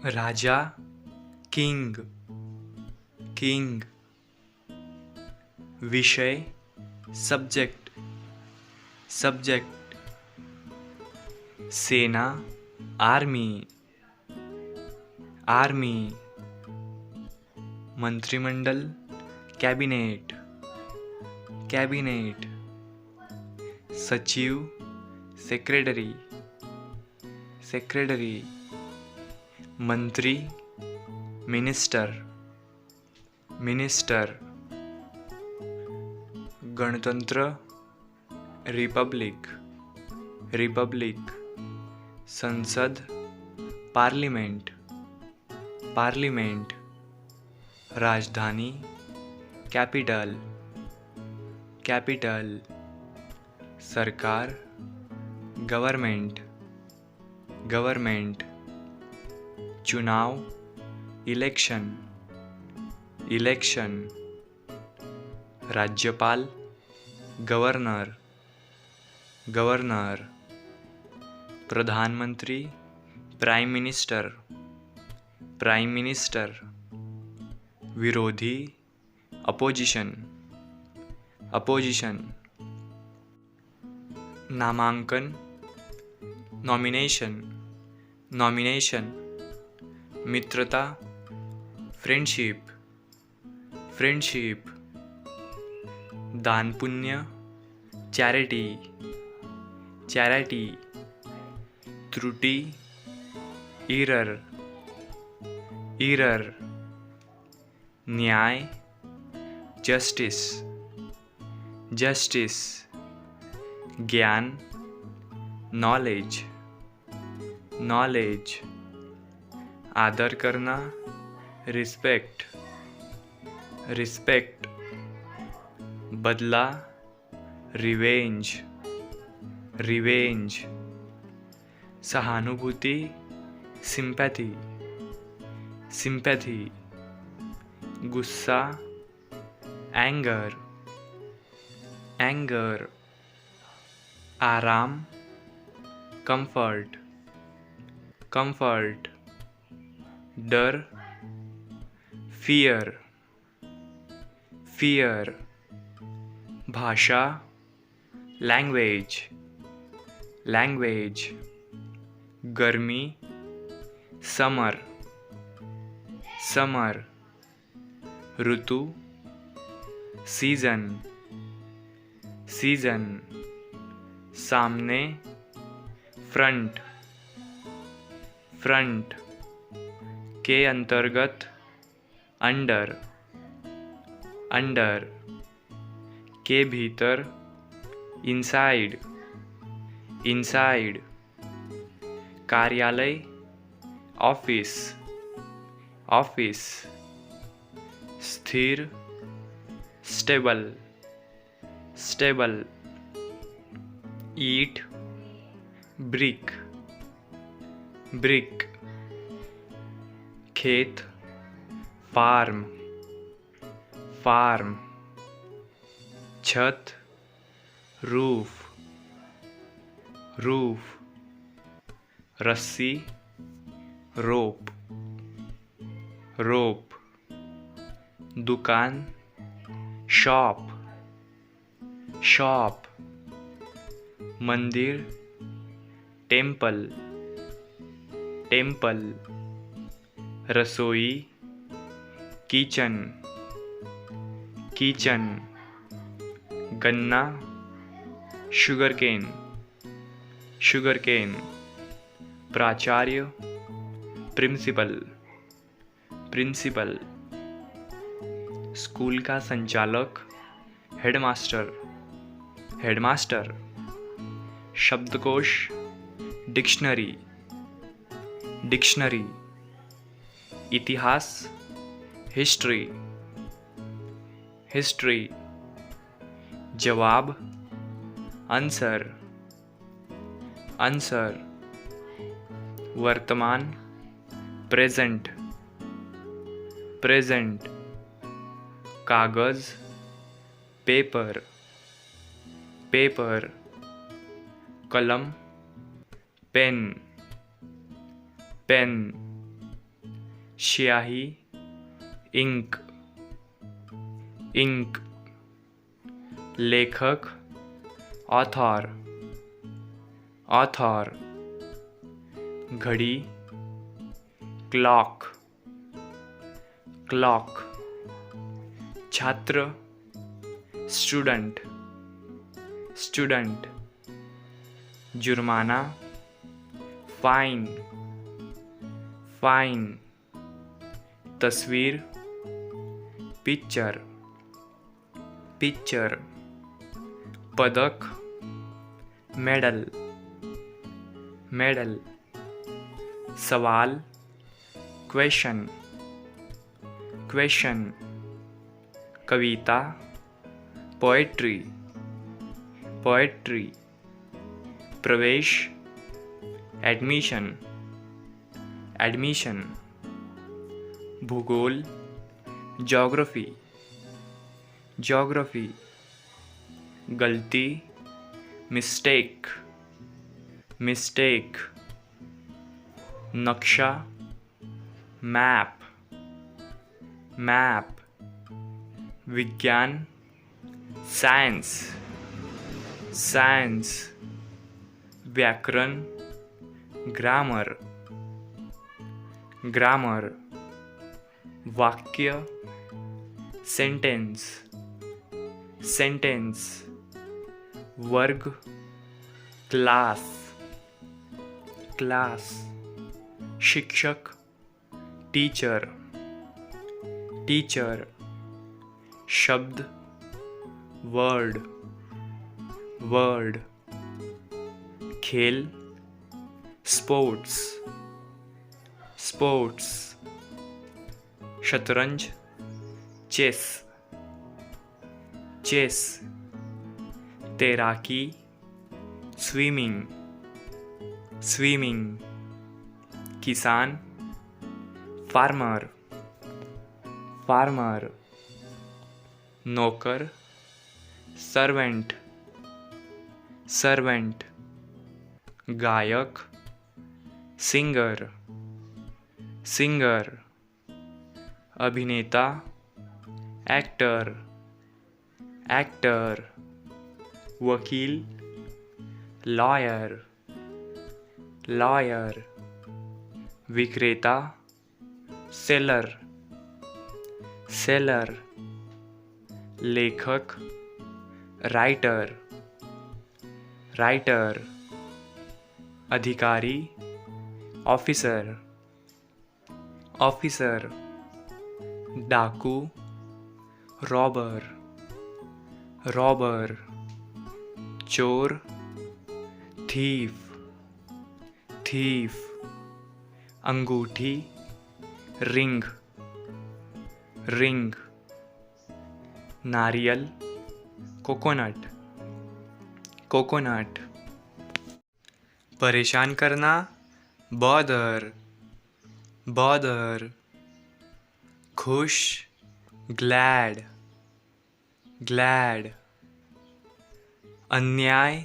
राजा, king, king. विषय, subject, subject. सेना, army, army. मंत्रिमंडल, कैबिनेट, कैबिनेट। सचिव, सेक्रेटरी, सेक्रेटरी। मंत्री, मिनिस्टर, मिनिस्टर। गणतंत्र, रिपब्लिक, रिपब्लिक। संसद, पार्लिमेंट, पार्लिमेंट। राजधानी, कैपिटल, कैपिटल। सरकार, गवर्नमेंट, गवर्नमेंट। चुनाव, इलेक्शन, इलेक्शन। राज्यपाल, गवर्नर, गवर्नर। प्रधानमंत्री, प्राइम मिनिस्टर, प्राइम मिनिस्टर। विरोधी, अपोजिशन, अपोजिशन। नामांकन, नॉमिनेशन, नॉमिनेशन। मित्रता, फ्रेंडशिप, फ्रेंडशिप। दान पुण्य, चैरिटी, चैरिटी। त्रुटि, एरर, एरर। न्याय, जस्टिस, जस्टिस। ज्ञान, नॉलेज, नॉलेज। आदर करना, रिस्पेक्ट, रिस्पेक्ट। बदला, रिवेंज, रिवेंज। सहानुभूति, सिंपैथी, सिंपैथी। गुस्सा, एंगर, एंगर। आराम, कंफर्ट, कंफर्ट। डर, फियर, फियर। भाषा, लैंग्वेज, लैंग्वेज। गर्मी, समर, समर। ऋतु, सीजन, सीजन। सामने, फ्रंट, फ्रंट। के अंतर्गत, अंडर, अंडर। के भीतर, इनसाइड, इनसाइड। कार्यालय, ऑफिस, ऑफिस। स्थिर, स्टेबल, स्टेबल। ईट, ब्रिक, ब्रिक। खेत, फार्म, फार्म। छत, रूफ, रूफ। रस्सी, रोप, रोप। दुकान, शॉप, शॉप। मंदिर, टेम्पल, टेम्पल। रसोई, किचन, किचन। गन्ना, शुगरकेन, शुगरकेन। प्राचार्य, प्रिंसिपल, प्रिंसिपल। स्कूल का संचालक, हेडमास्टर, हेडमास्टर। शब्दकोश, डिक्शनरी, डिक्शनरी। इतिहास, हिस्ट्री, हिस्ट्री। जवाब, आंसर, आंसर। वर्तमान, प्रेजेंट, प्रेजेंट। कागज, पेपर, पेपर। कलम, पेन, पेन। स्याही इंक इंक लेखक ऑथर ऑथर घड़ी क्लॉक क्लॉक छात्र स्टूडेंट स्टूडेंट जुर्माना फाइन फाइन तस्वीर पिक्चर पिक्चर पदक मेडल मेडल सवाल क्वेश्चन क्वेश्चन कविता पोएट्री पोएट्री प्रवेश एडमिशन एडमिशन भूगोल ज्योग्राफी ज्योग्राफी गलती मिस्टेक मिस्टेक नक्शा मैप मैप विज्ञान साइंस साइंस व्याकरण ग्रामर ग्रामर वाक्य सेंटेंस सेंटेंस वर्ग क्लास क्लास शिक्षक टीचर टीचर शब्द वर्ड वर्ड खेल स्पोर्ट्स स्पोर्ट्स शतरंज चेस चेस तैराकी स्विमिंग स्विमिंग किसान फार्मर फार्मर नौकर सर्वेंट सर्वेंट गायक सिंगर सिंगर अभिनेता एक्टर एक्टर वकील लॉयर लॉयर विक्रेता सेलर सेलर लेखक राइटर राइटर अधिकारी ऑफिसर ऑफिसर डाकू रॉबर रॉबर चोर थीफ थीफ अंगूठी रिंग रिंग नारियल कोकोनट कोकोनट परेशान करना बॉदर बॉदर खुश ग्लैड ग्लैड अन्याय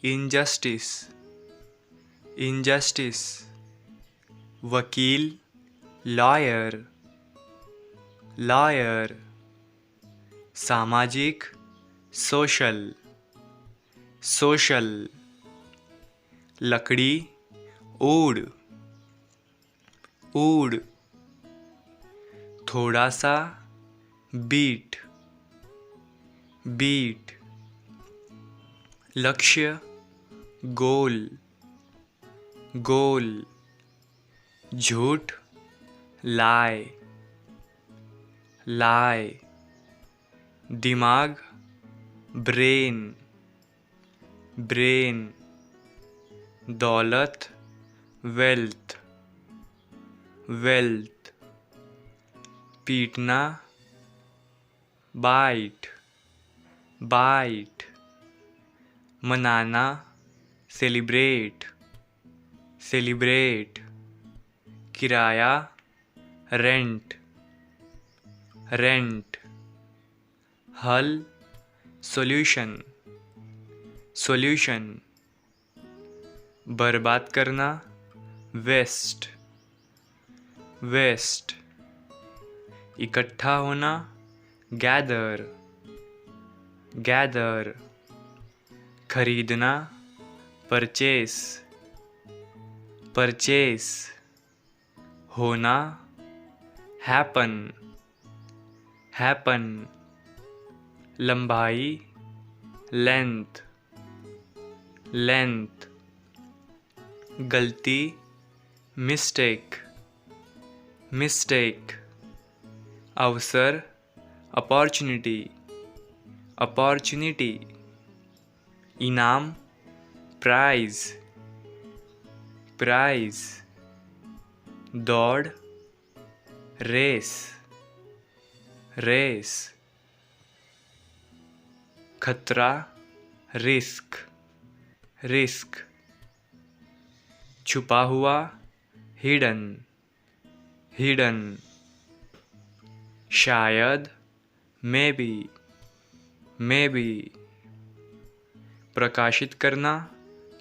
इनजस्टिस इनजस्टिस वकील लॉयर लॉयर सामाजिक सोशल सोशल लकड़ी ऊड ऊड थोड़ा सा बीट बीट लक्ष्य गोल गोल झूठ लाए लाए दिमाग ब्रेन ब्रेन दौलत वेल्थ वेल्थ पीटना बाइट बाइट मनाना सेलिब्रेट सेलिब्रेट किराया रेंट रेंट हल सॉल्यूशन सॉल्यूशन बर्बाद करना वेस्ट वेस्ट, इकट्ठा होना गैदर, गैदर, खरीदना परचेस, परचेस, होना हैपन, हैपन, लंबाई लेंथ, लेंथ, गलती मिस्टेक, मिस्टेक, अवसर अपॉर्चुनिटी, अपॉर्चुनिटी, इनाम प्राइज, प्राइज, दौड़ रेस, रेस, खतरा रिस्क, रिस्क, छुपा हुआ हिडन, हिडन, शायद मे बी, मे बी, प्रकाशित करना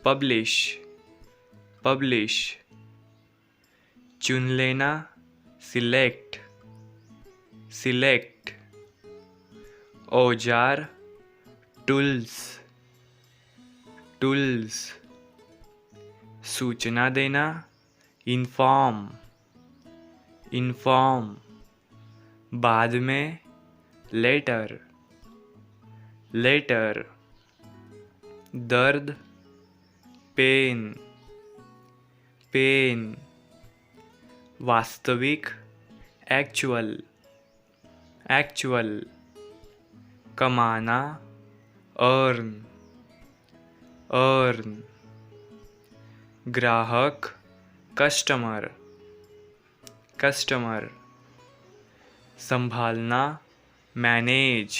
पब्लिश, पब्लिश, चुन लेना सिलेक्ट, सिलेक्ट, औजार टूल्स, टूल्स, सूचना देना इन्फॉर्म, इन्फॉर्म, बाद में लेटर, लेटर, दर्द पेन, पेन, वास्तविक एक्चुअल, एक्चुअल, कमाना अर्न, अर्न, ग्राहक कस्टमर, कस्टमर, संभालना मैनेज,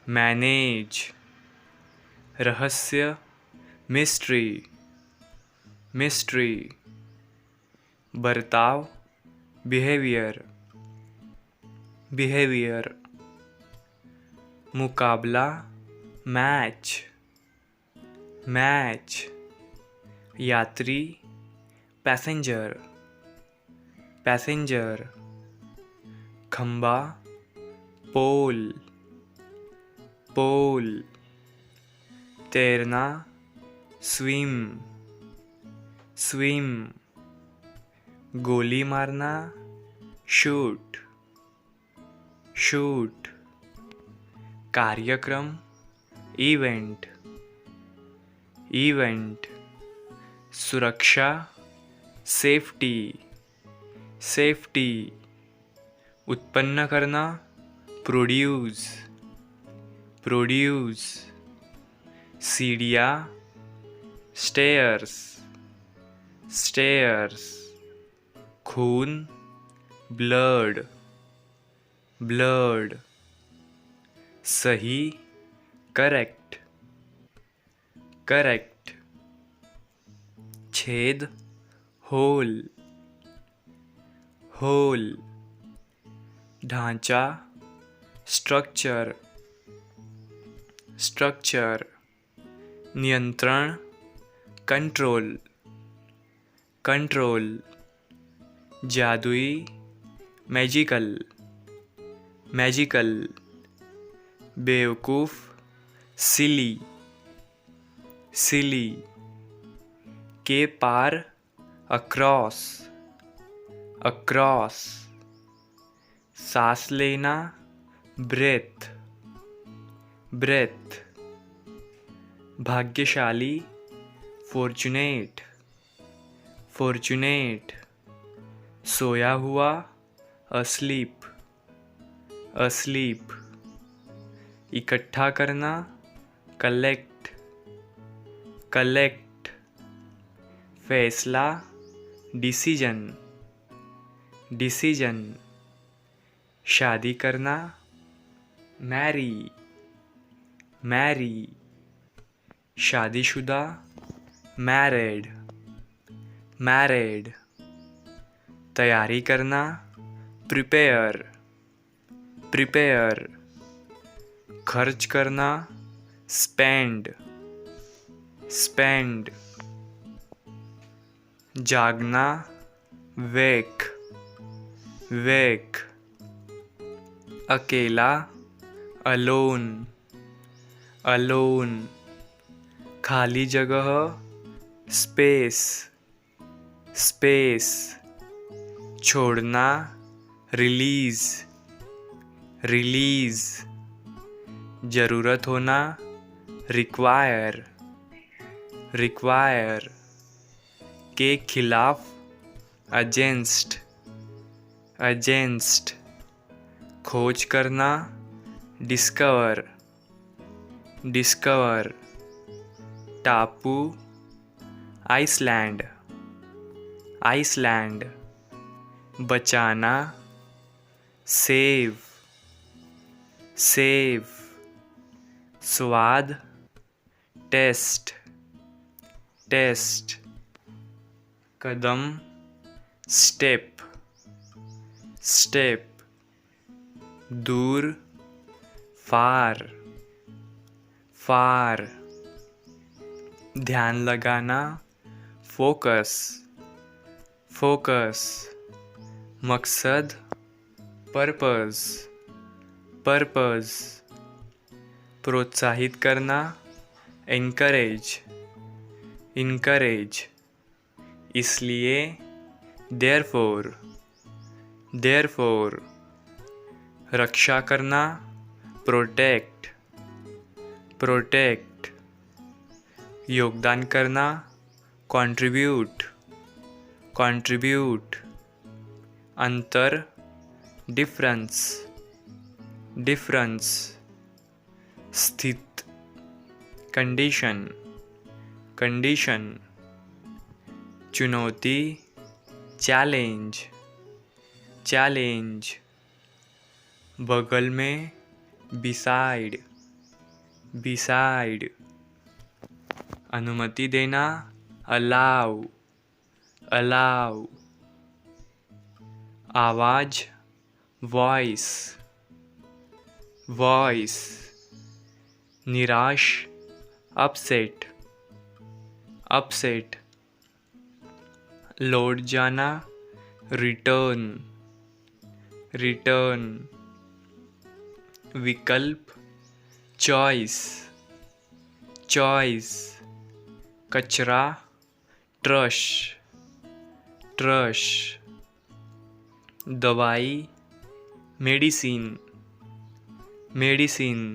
मैनेज, रहस्य मिस्ट्री, मिस्ट्री, बर्ताव बिहेवियर, बिहेवियर, मुकाबला मैच, मैच, यात्री पैसेंजर, पैसेंजर, खंबा पोल, पोल, तैरना स्विम, स्विम, गोली मारना शूट, शूट, कार्यक्रम इवेंट, इवेंट, सुरक्षा सेफ्टी, सेफ्टी, उत्पन्न करना प्रोड्यूस, प्रोड्यूस, सीढ़ियाँ स्टेयर्स, स्टेयर्स, खून ब्लड, ब्लड, सही करेक्ट, करेक्ट, छेद होल, होल, ढांचा स्ट्रक्चर, स्ट्रक्चर, नियंत्रण कंट्रोल, कंट्रोल, जादुई मैजिकल, मैजिकल, बेवकूफ़ सिली, सिली, के पार अक्रॉस, अक्रॉस, सांस लेना ब्रेथ, ब्रेथ, भाग्यशाली फॉर्चुनेट, फॉर्चुनेट, सोया हुआ अस्लीप, अस्लीप, इकट्ठा करना कलेक्ट, कलेक्ट, फैसला डिसीजन, डिसीजन, शादी करना मैरी, मैरी, शादीशुदा मैरिड, मैरिड, तैयारी करना प्रिपेयर, प्रिपेयर, खर्च करना स्पेंड, स्पेंड, जागना वेक, वेक, अकेला, अलोन, अलोन, खाली जगह, स्पेस, स्पेस, छोड़ना, रिलीज, रिलीज, जरूरत होना, रिक्वायर, रिक्वायर, के खिलाफ, अगेंस्ट, अगेंस्ट, खोज करना, डिस्कवर, डिस्कवर, टापू, आइसलैंड, आइसलैंड, बचाना, सेव, सेव, स्वाद, टेस्ट, टेस्ट, कदम, स्टेप, स्टेप, दूर, फार, फार, ध्यान लगाना, फोकस, फोकस, मकसद, पर्पस, पर्पस, प्रोत्साहित करना, एनकरेज, इनकरेज, इसलिए, देयरफॉर, देयरफॉर, रक्षा करना, प्रोटेक्ट, प्रोटेक्ट, योगदान करना, कंट्रीब्यूट, कंट्रीब्यूट, अंतर, डिफरेंस, डिफरेंस, स्थित, कंडीशन, कंडीशन, चुनौती, चैलेंज, चैलेंज, बगल में, बिसाइड, बिसाइड, अनुमति देना, अलाउ, अलाउ, आवाज, वॉइस, वॉइस, निराश, अपसेट, अपसेट, लौट जाना, रिटर्न, रिटर्न, विकल्प, चॉइस, चॉइस, कचरा, ट्रश, ट्रश, दवाई, मेडिसिन, मेडिसिन,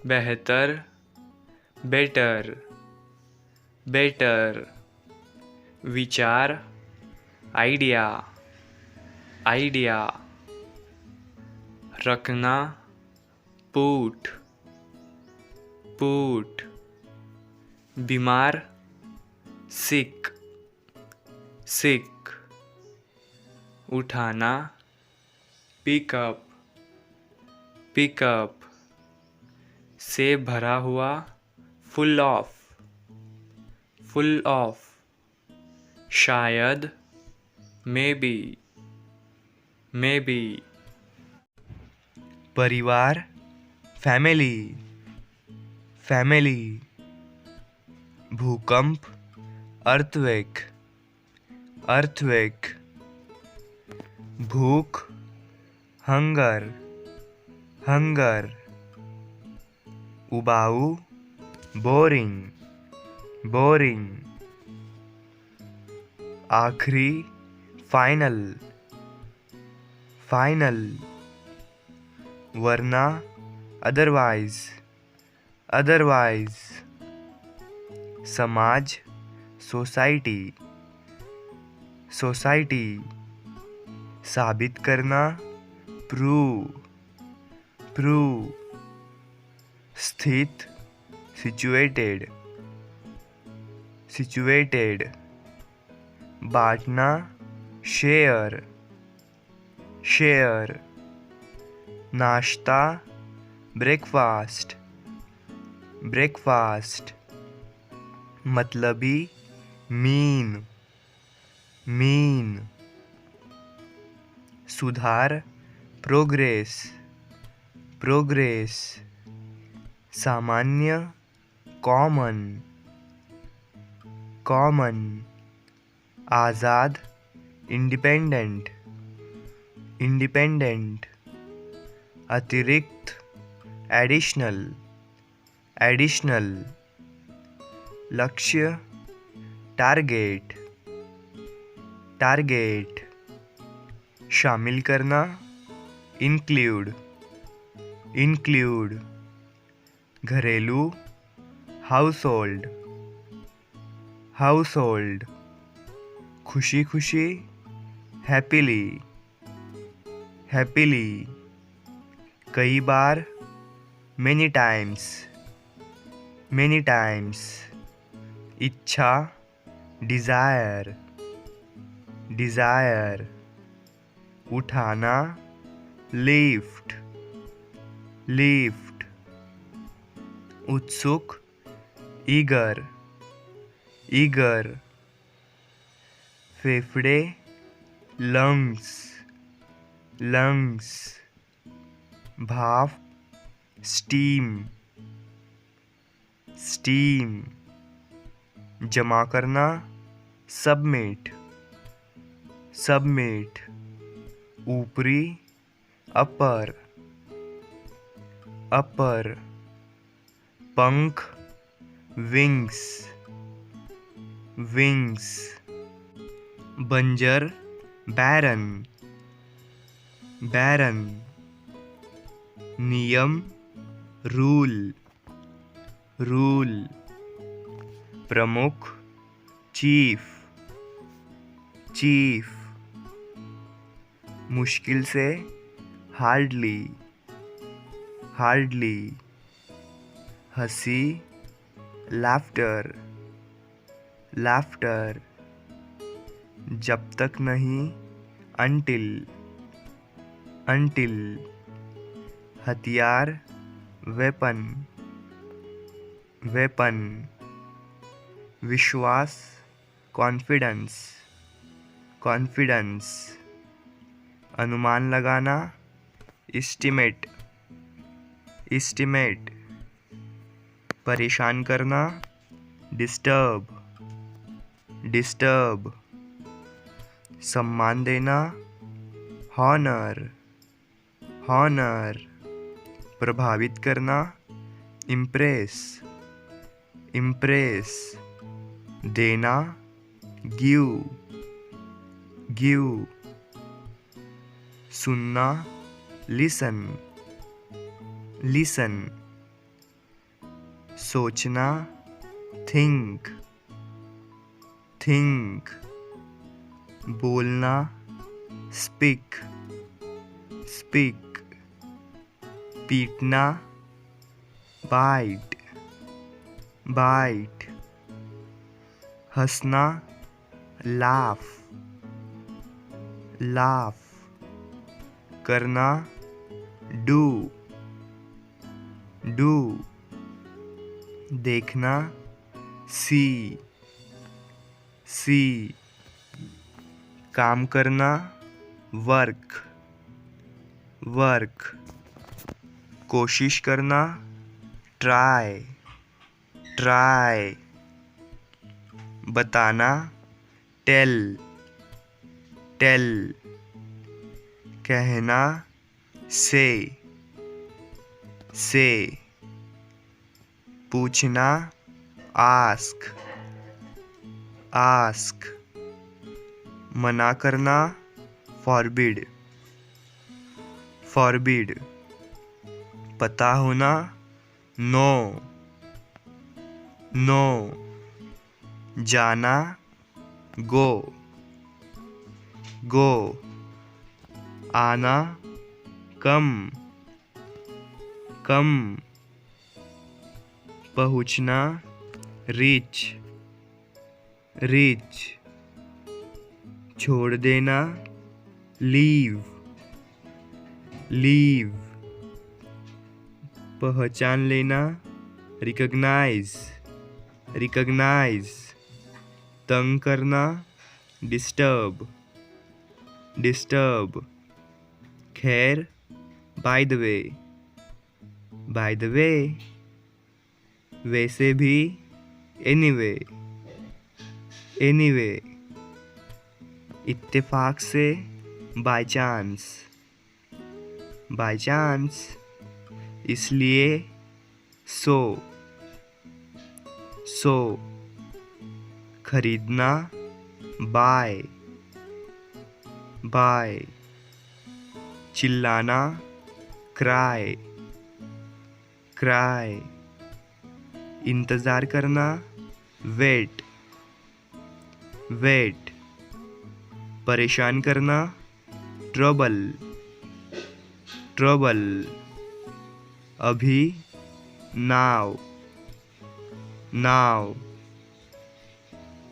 बेहतर, बेटर, बेटर, विचार, आइडिया, आइडिया, रखना, पुट, पुट, बीमार, सिक, सिक, उठाना, पिकअप, पिकअप, से भरा हुआ, फुल ऑफ, फुल ऑफ, शायद, मे बी, मे बी, परिवार, फैमिली, फैमिली, भूकंप, अर्थक्वेक, अर्थक्वेक, भूख, हंगर, हंगर, उबाऊ, बोरिंग, बोरिंग, आखिरी, फाइनल, फाइनल, वरना, अदरवाइज, अदरवाइज, समाज, सोसाइटी, सोसाइटी, साबित करना, प्रूव, प्रूव, स्थित, सिचुएटेड, सिचुएटेड, बांटना, शेयर, शेयर, नाश्ता, ब्रेकफास्ट, ब्रेकफास्ट, मतलबी, मीन, मीन, सुधार, प्रोग्रेस, प्रोग्रेस, सामान्य, कॉमन, कॉमन, आज़ाद, इंडिपेंडेंट, इंडिपेंडेंट, अतिरिक्त, एडिशनल, एडिशनल, लक्ष्य, टारगेट, टारगेट, शामिल करना, इंक्लूड, इंक्लूड, घरेलू, हाउसहोल्ड, हाउसहोल्ड, खुशी खुशी, हैप्पीली, हैप्पीली, कई बार, मेनी टाइम्स, मेनी टाइम्स, इच्छा, डिज़ायर, डिज़ायर, उठाना, लिफ्ट, लिफ्ट, उत्सुक, ईगर, ईगर, फेफड़े, लंग्स, लंग्स, भाप, स्टीम, स्टीम, जमा करना, सबमिट, सबमिट, ऊपरी, अपर, अपर, पंख, विंग्स, विंग्स, बंजर, बैरन, बैरन, नियम, रूल, रूल, प्रमुख, चीफ, चीफ, मुश्किल से, हार्डली, हार्डली, हंसी, लाफ्टर, लाफ्टर, जब तक नहीं, अनटिल, अनटिल, हथियार, वेपन, वेपन, विश्वास, कॉन्फिडेंस, कॉन्फिडेंस, अनुमान लगाना, एस्टिमेट, एस्टिमेट, परेशान करना, डिस्टर्ब, डिस्टर्ब, सम्मान देना, हॉनर, हॉनर, प्रभावित करना, इम्प्रेस, इम्प्रेस, देना, गिव, गिव, सुनना, लिसन, लिसन, सोचना, थिंक, थिंक, बोलना, स्पीक, स्पीक, पीटना, बाइट, बाइट, हंसना, लाफ, लाफ, करना, डू, डू, देखना, सी, सी, काम करना, वर्क, वर्क, कोशिश करना, ट्राई, ट्राई, बताना, टेल, टेल, कहना, से, पूछना, आस्क, आस्क, मना करना, फॉरबिड, फॉरबिड, पता होना, नो, नो, जाना, गो, गो, आना, कम, कम, पहुँचना, रीच, रीच, छोड़ देना, लीव, लीव, पहचान लेना, रिकॉग्नाइज, रिकॉग्नाइज, तंग करना, डिस्टर्ब, डिस्टर्ब, खैर, by the way, by the way, वैसे भी, एनीवे, एनीवे, इत्तेफाक से, बाय चांस, बाय चांस, इसलिए, सो, सो, खरीदना, बाय, बाय, चिल्लाना, क्राई, क्राई, इंतज़ार करना, वेट, वेट, परेशान करना, ट्रबल, ट्रबल, अभी, नाव, नाव,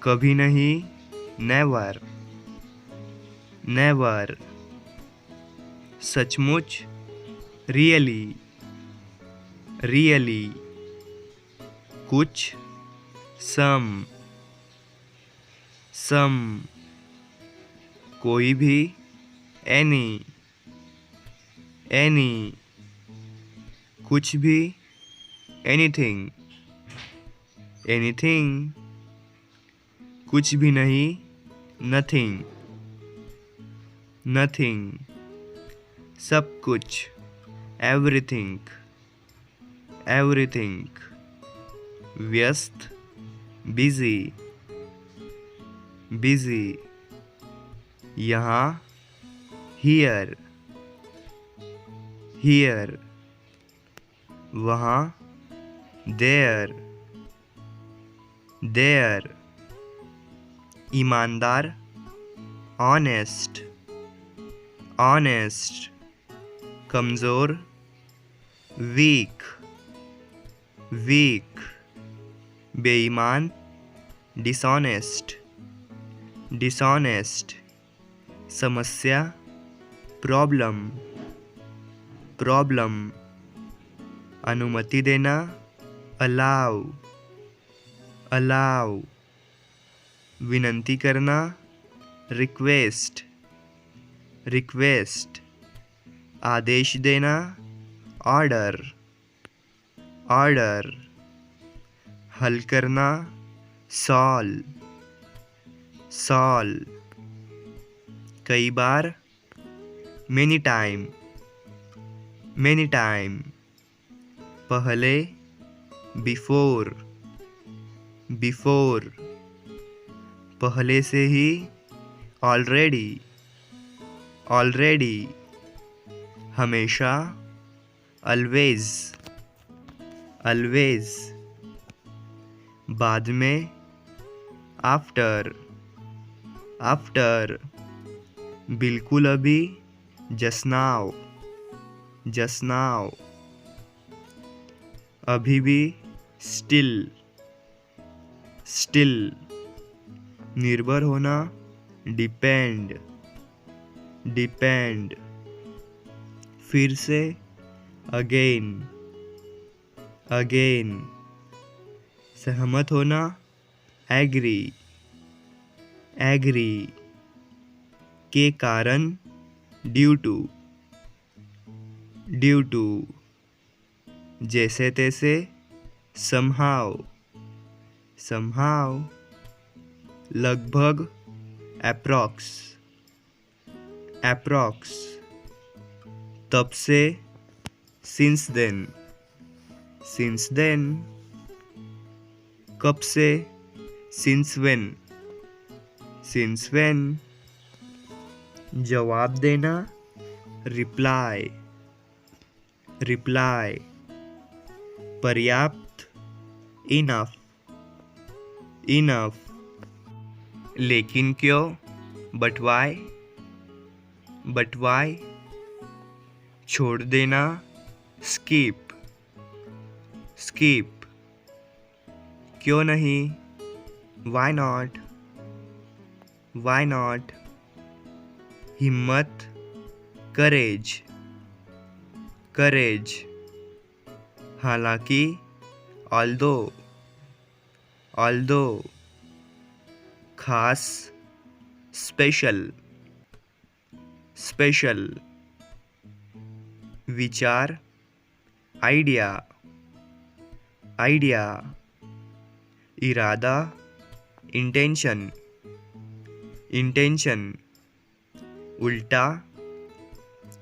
कभी नहीं, नेवर, नेवर, सचमुच, रियली, रियली, कुछ, सम, सम, कोई भी, एनी, एनी, कुछ भी, एनीथिंग, एनीथिंग, कुछ भी नहीं, नथिंग, नथिंग, सब कुछ, एवरीथिंग, एवरीथिंग, व्यस्त, बिजी, बिजी, यहाँ, हियर, हियर, वहाँ, देयर, देयर, ईमानदार, ऑनेस्ट, ऑनेस्ट, कमज़ोर, वीक, वीक, बेईमान, डिसऑनेस्ट, डिसऑनेस्ट, समस्या, प्रॉब्लम, प्रॉब्लम, अनुमति देना, अलाउ, अलाउ, विनंती करना, रिक्वेस्ट, रिक्वेस्ट, आदेश देना, ऑर्डर, ऑर्डर, हल करना, सॉल्व, सॉल्व, कई बार, मेनी टाइम, मेनी टाइम, पहले, बिफोर, बिफोर, पहले से ही, ऑलरेडी, ऑलरेडी, हमेशा, ऑलवेज, ऑलवेज, बाद में, आफ्टर, आफ्टर, बिल्कुल अभी, जस्ट नाउ, जस्ट नाउ, अभी भी, स्टिल, स्टिल, निर्भर होना, डिपेंड, डिपेंड, फिर से, अगेन, अगेन, सहमत होना, एग्री, एग्री, के कारण, ड्यू टू, ड्यू टू, जैसे तैसे, समहाउ, समहाउ, लगभग, एप्रॉक्स, एप्रॉक्स, तब से, सिंस देन, सिंस देन, कब से, सिंस व्हेन, सिंस व्हेन, जवाब देना, रिप्लाई, रिप्लाई, पर्याप्त, इनफ, इनफ, लेकिन क्यों, बट वाई, बट वाई, छोड़ देना, स्किप, स्किप, क्यों नहीं, वाई नॉट, वाई नॉट, हिम्मत, करेज, करेज, हालांकि, ऑल्दो, ऑल्दो, खास, स्पेशल, स्पेशल, विचार, आइडिया, आइडिया, इरादा, इंटेंशन, इंटेंशन, उल्टा,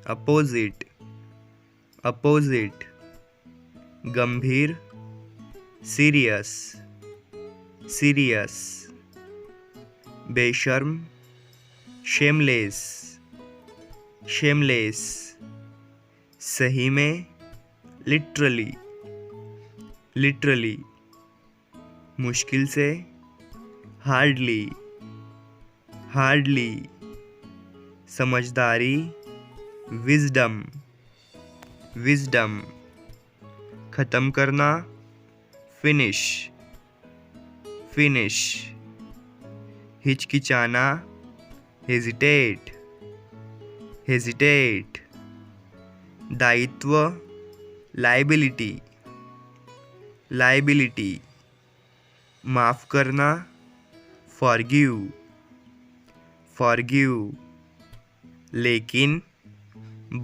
अपोजिट, अपोजिट, गंभीर, सीरियस, सीरियस, बेशर्म, शेमलेस, शेमलेस, सही में, लिटरली, लिटरली, मुश्किल से, हार्डली, हार्डली, समझदारी, विजडम, विजडम, ख़त्म करना, फिनिश, फिनिश, हिचकिचाना, हेजिटेट, हेजिटेट, दायित्व, लाइबिलिटी, लाइबिलिटी, माफ़ करना, फॉरगिव, फॉरगिव, लेकिन,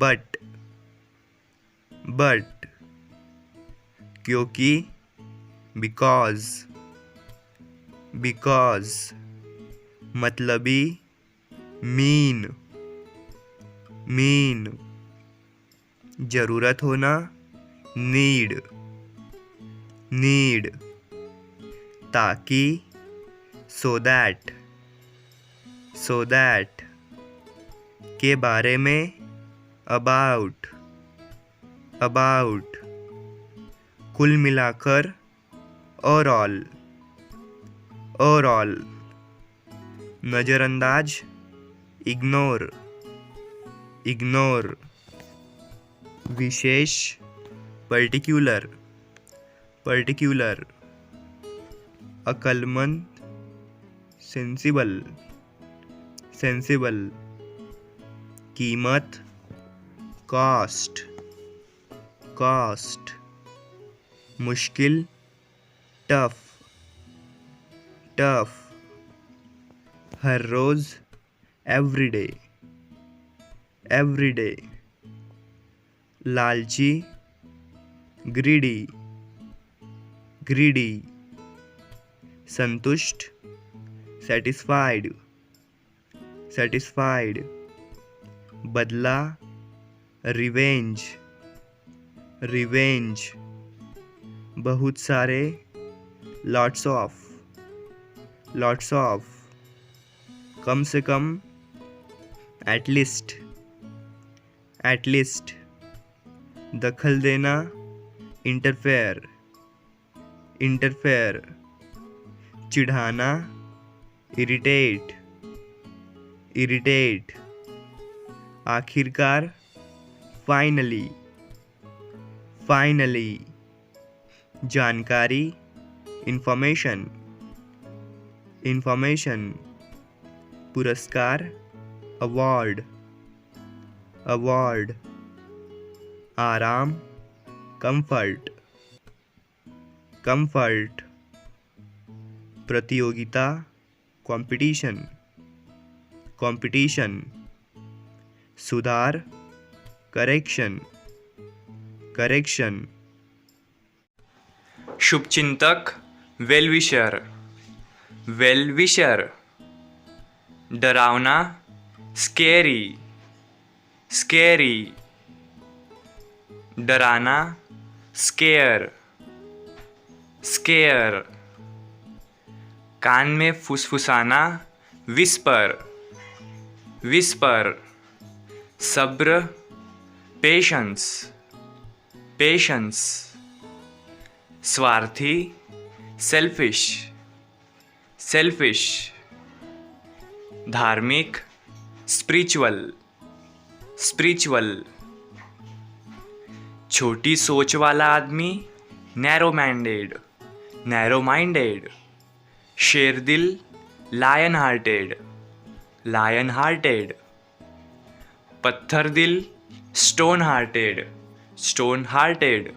बट, बट, क्योंकि, बिकॉज, बिकॉज, मतलबी, मीन, मीन, ज़रूरत होना, नीड, नीड, ताकि, सो दैट, सो दैट, के बारे में, अबाउट, अबाउट, कुल मिलाकर, ओवरऑल, ओवरऑल, नज़रअंदाज, इग्नोर, इग्नोर, विशेष, पर्टिक्युलर, पर्टिक्युलर, अक्लमंद, सेंसिबल, सेंसिबल, कीमत, कॉस्ट, कॉस्ट, मुश्किल, टफ, टफ, हर रोज़, एवरीडे, एवरीडे, लालची, ग्रीडी, ग्रीडी, संतुष्ट, सेटिस्फाइड, सेटिस्फाइड, बदला, रिवेंज, रिवेंज, बहुत सारे, लॉट्स ऑफ, लॉट्स ऑफ, कम से कम, एटलीस्ट, एटलीस्ट, दखल देना, इंटरफेयर, इंटरफेयर, चिढ़ाना, इरिटेट, इरिटेट, आखिरकार, फाइनली, फाइनली, जानकारी, इंफॉर्मेशन, इंफॉर्मेशन, पुरस्कार, अवार्ड, अवार्ड, आराम, कंफर्ट, कंफर्ट, प्रतियोगिता, कंपटीशन, कंपटीशन, सुधार, करेक्शन, करेक्शन, शुभचिंतक, वेलविशर, वेलविशर, डरावना, स्केरी, स्केरी, डराना, स्केयर, स्केयर, कान में फुसफुसाना, विस्पर, विस्पर, सब्र, पेशेंस, पेशेंस, स्वार्थी, सेल्फिश, सेल्फिश, धार्मिक, स्पिरिचुअल, स्पिरिचुअल, छोटी सोच वाला आदमी, नैरो माइंडेड, नैरो माइंडेड, शेर दिल, लायन हार्टेड, लायन हार्टेड, पत्थर दिल, स्टोन हार्टेड, स्टोन हार्टेड,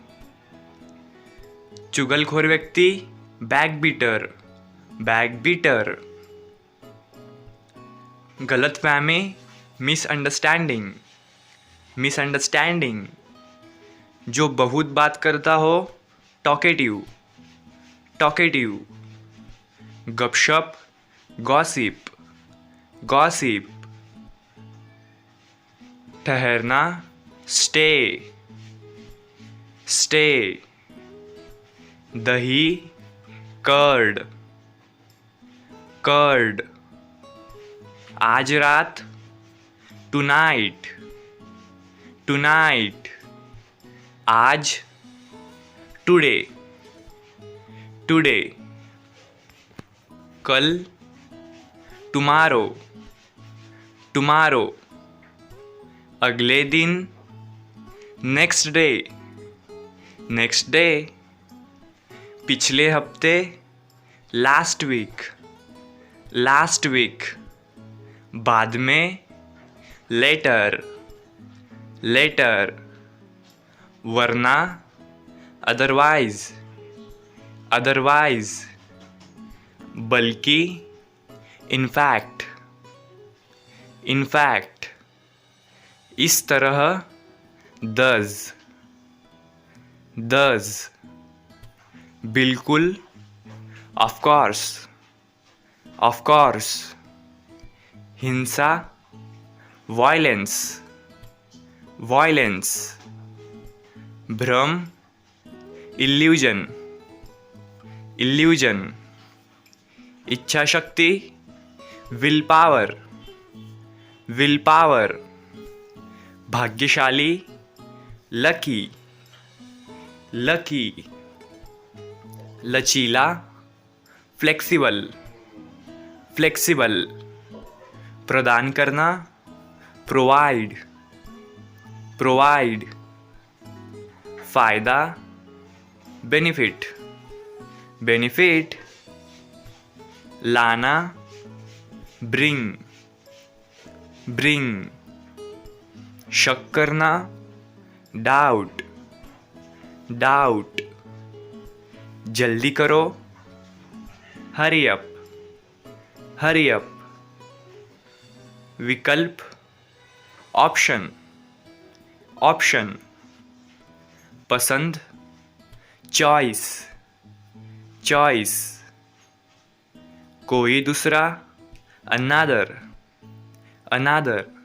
चुगलखोर व्यक्ति, बैक बीटर, बैक बीटर, गलतफहमी, मिसअंडरस्टैंडिंग, मिसअंडरस्टैंडिंग, जो बहुत बात करता हो, टॉकेटिव, टॉकेटिव, गपशप, गॉसिप, गॉसिप, ठहरना, स्टे, स्टे। दही, कर्ड, कर्ड। आज रात, टुनाइट, टुनाइट। आज, टुडे, टुडे। कल, टुमारो, टुमारो। अगले दिन, नेक्स्ट डे, नेक्स्ट डे। पिछले हफ्ते, लास्ट वीक, लास्ट वीक। बाद में, लेटर, लेटर। वरना, अदरवाइज, अदरवाइज। बल्कि, इनफैक्ट, इनफैक्ट। इस तरह, दज, दज। बिल्कुल, ऑफ कोर्स, ऑफ कोर्स। हिंसा, वायलेंस, वायलेंस। भ्रम, इल्यूजन, इल्यूजन। इच्छा शक्ति, विल पावर, विल पावर। भाग्यशाली, लकी, लकी। लचीला, फ्लेक्सिबल, फ्लेक्सिबल। प्रदान करना, प्रोवाइड, प्रोवाइड। फायदा, बेनिफिट, बेनिफिट। लाना, ब्रिंग, ब्रिंग। शक करना, डाउट, डाउट। जल्दी करो, हरी अप, हरी अप। विकल्प, ऑप्शन, ऑप्शन। पसंद, चॉइस, चॉइस। कोई दूसरा, अनादर, अनादर।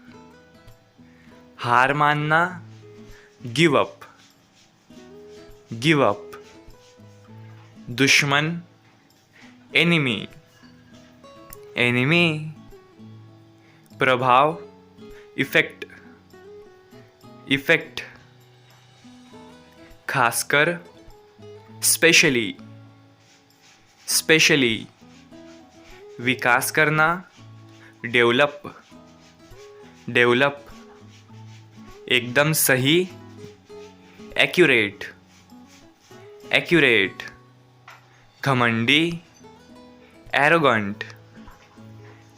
हार मानना, गिव अप, गिव अप। दुश्मन, एनिमी, एनिमी। प्रभाव, इफेक्ट, इफेक्ट। खासकर, स्पेशली, स्पेशली। विकास करना, डेवलप, डेवलप। एकदम सही, एक्यूरेट, एक्यूरेट। घमंडी, एरोगंट,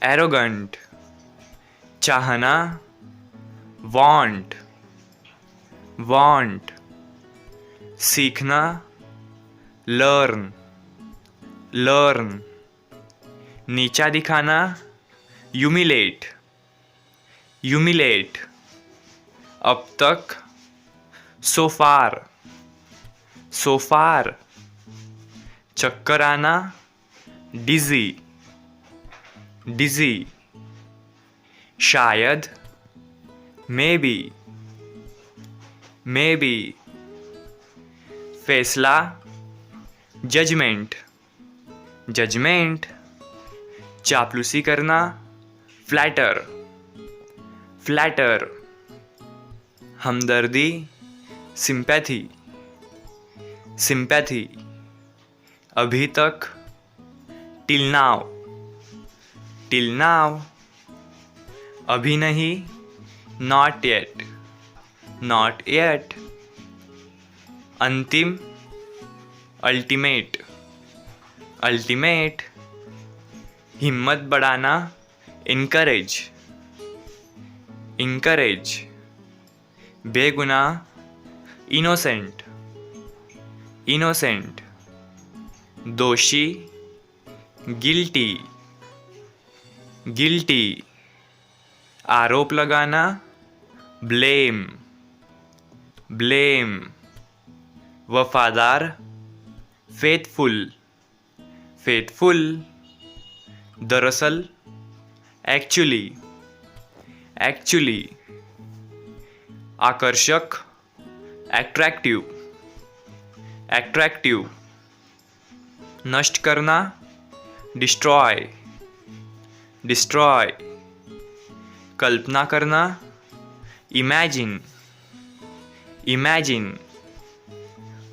एरोगंट। चाहना, वांट, वांट। सीखना, लर्न, लर्न। नीचा दिखाना, ह्यूमिलेट, ह्यूमिलेट। अब तक, सो फार, सो फार। चक्कर आना, डिजी, डिजी। शायद, मे बी, मे बी। फैसला, जजमेंट, जजमेंट। चापलूसी करना, फ्लैटर, फ्लैटर। हमदर्दी, सिंपैथी, सिंपैथी। अभी तक, टिल नाउ, टिल नाउ। अभी नहीं, नॉट येट, नॉट येट। अंतिम, अल्टीमेट, अल्टीमेट। हिम्मत बढ़ाना, इनकरेज, इनकरेज। बेगुनाह, इनोसेंट, इनोसेंट। दोषी, गिल्टी, गिल्टी। आरोप लगाना, ब्लेम, ब्लेम। वफादार, फेथफुल, फेथफुल। दरअसल, एक्चुअली, एक्चुअली। आकर्षक, एट्रैक्टिव, एट्रैक्टिव। नष्ट करना, डिस्ट्रॉय, डिस्ट्रॉय। कल्पना करना, इमेजिन, इमेजिन।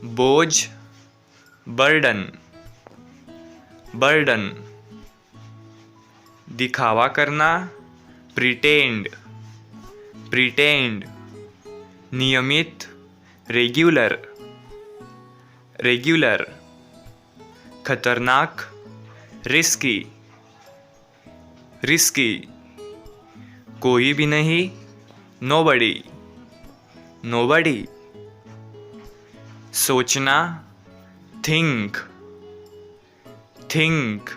बोझ, बर्डन, बर्डन। दिखावा करना, प्रिटेंड, प्रिटेंड। नियमित, रेगुलर, रेगुलर। खतरनाक, रिस्की, रिस्की। कोई भी नहीं, नोबडी, नोबडी। सोचना, थिंक, थिंक।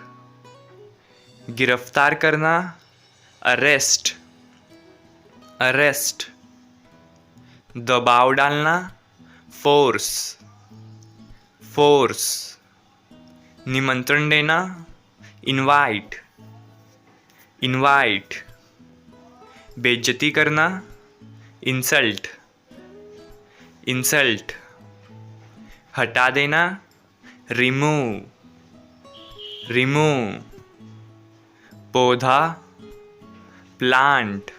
गिरफ्तार करना, अरेस्ट, अरेस्ट। दबाव डालना, फोर्स, फोर्स। निमंत्रण देना, इनवाइट, इनवाइट। बेइज्जती करना, इंसल्ट, इंसल्ट। हटा देना, रिमूव, रिमूव। पौधा, प्लांट,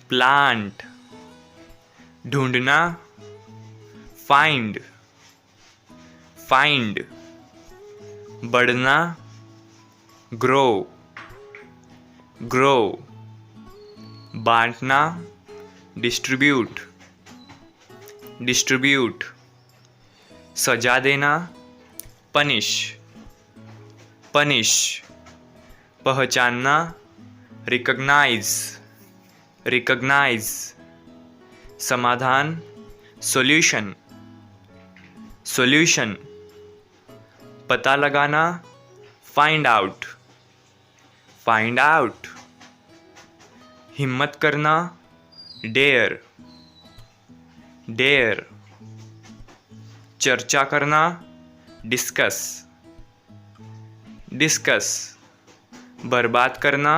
प्लांट। ढूंढना, फाइंड, फाइंड। बढ़ना, ग्रो, ग्रो। बांटना, डिस्ट्रीब्यूट, डिस्ट्रीब्यूट। सजा देना, पनिश, पनिश। पहचानना, रिकॉग्नाइज, रिकॉग्नाइज। समाधान, सॉल्यूशन, सॉल्यूशन। पता लगाना, फाइंड आउट, फाइंड आउट। हिम्मत करना, डेयर, डेयर। चर्चा करना, डिस्कस, डिस्कस। बर्बाद करना,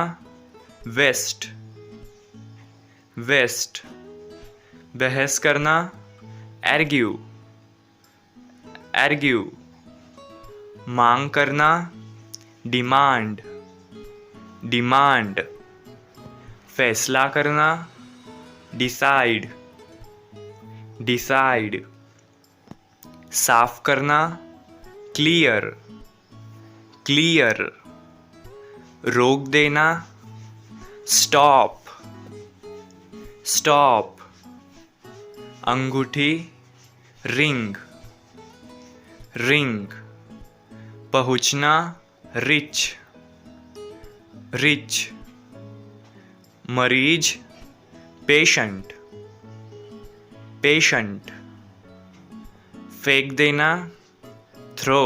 वेस्ट, वेस्ट। बहस करना, आर्ग्यू, आर्ग्यू। मांग करना, डिमांड, डिमांड। फैसला करना, डिसाइड, डिसाइड। साफ करना, क्लियर, क्लियर। रोक देना, स्टॉप, स्टॉप। अंगूठी, रिंग, रिंग। पहुंचना, रिच, रिच। मरीज, पेशेंट, पेशेंट। फेंक देना, थ्रो,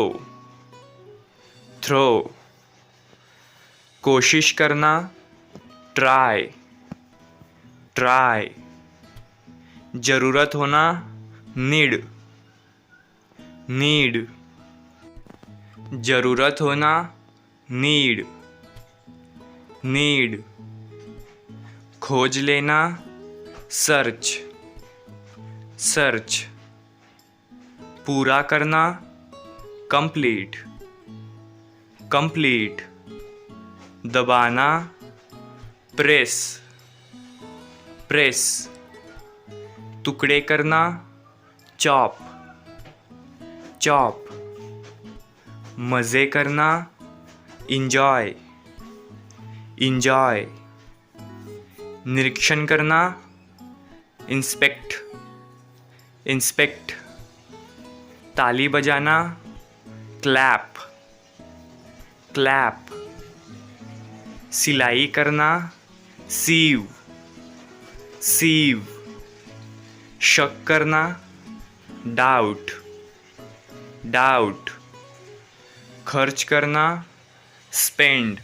थ्रो। कोशिश करना, ट्राई, ट्राई। जरूरत होना, नीड, नीड। जरूरत होना, नीड, नीड। खोज लेना, सर्च, सर्च। पूरा करना, कंप्लीट, कंप्लीट। दबाना, प्रेस, प्रेस। टुकड़े करना, चॉप, चॉप। मज़े करना, इंजॉय, इंजॉय। निरीक्षण करना, इंस्पेक्ट, इंस्पेक्ट। ताली बजाना, क्लैप, क्लैप। सिलाई करना, सीव, सीव। शक करना, डाउट, डाउट। खर्च करना, स्पेंड,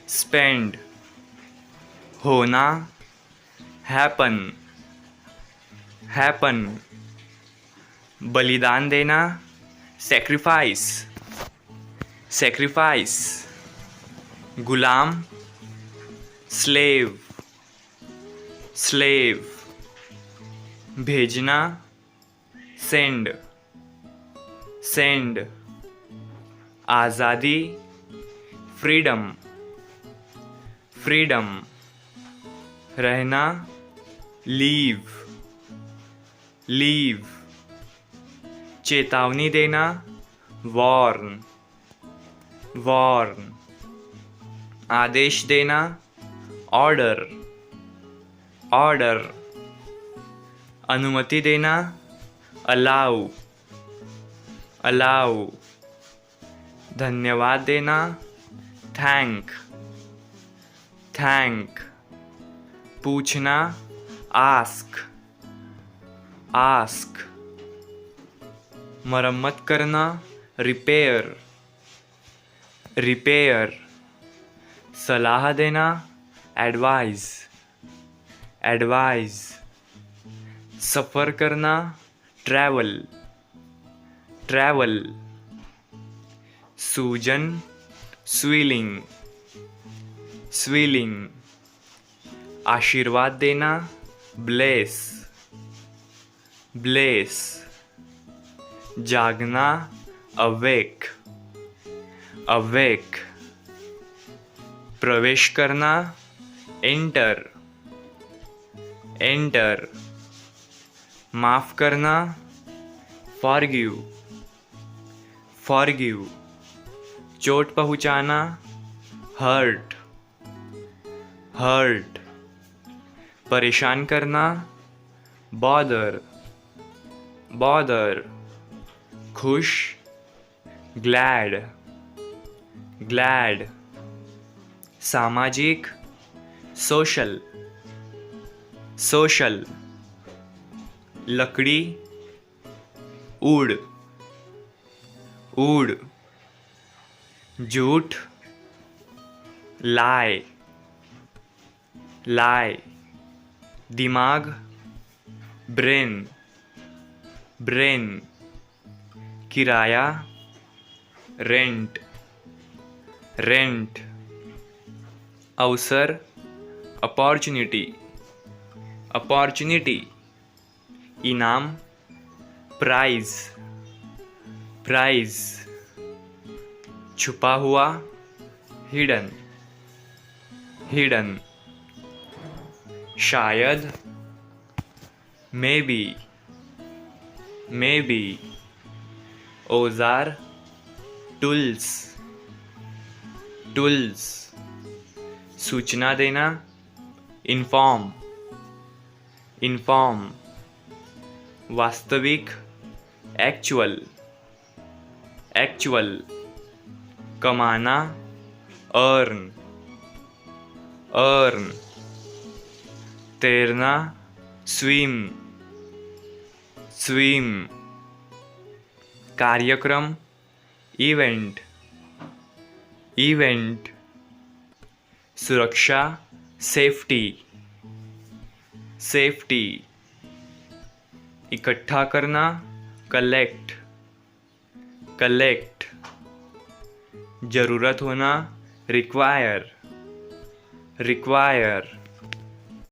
स्पेंड। होना, हैपन, हैपन। बलिदान देना, सैक्रिफाइस, सैक्रिफाइस। गुलाम, स्लेव, स्लेव, भेजना, सेंड, सेंड, आज़ादी, फ्रीडम, फ्रीडम, रहना, लीव, लीव, चेतावनी देना, वॉर्न, वॉर्न, आदेश देना, ऑर्डर, ऑर्डर, अनुमति देना, अलाउ, अलाउ, धन्यवाद देना, थैंक, थैंक, पूछना, आस्क, आस्क, मरम्मत करना, रिपेयर, रिपेयर, सलाह देना, एडवाइस, एडवाइस, सफ़र करना, ट्रैवल, ट्रैवल, सूजन, स्विलिंग, स्विलिंग, आशीर्वाद देना, ब्लेस, ब्लेस, जागना, अवेक, अवेक, प्रवेश करना, एंटर, एंटर, माफ़ करना, फॉरगिव, फॉरगिव, चोट पहुंचाना, हर्ट, हर्ट, परेशान करना, बॉदर, बॉदर, खुश, ग्लैड, ग्लैड, सामाजिक, सोशल, सोशल, लकड़ी, ऊड, ऊड, झूठ, लाए, लाए, दिमाग, ब्रेन, ब्रेन, किराया, रेंट, रेंट, अवसर, अपॉर्चुनिटी, अपॉर्चुनिटी, इनाम, प्राइज, प्राइज, छुपा हुआ, हिडन, हिडन, शायद, मे बी, मे बी, औजार, टूल्स, टूल्स, सूचना देना, इन्फॉर्म, इन्फॉर्म, वास्तविक, एक्चुअल, एक्चुअल, कमाना, अर्न, अर्न, तैरना, स्विम, स्विम, कार्यक्रम, इवेंट, इवेंट, सुरक्षा, सेफ्टी, सेफ्टी, इकट्ठा करना, कलेक्ट, कलेक्ट, ज़रूरत होना, रिक्वायर, रिक्वायर,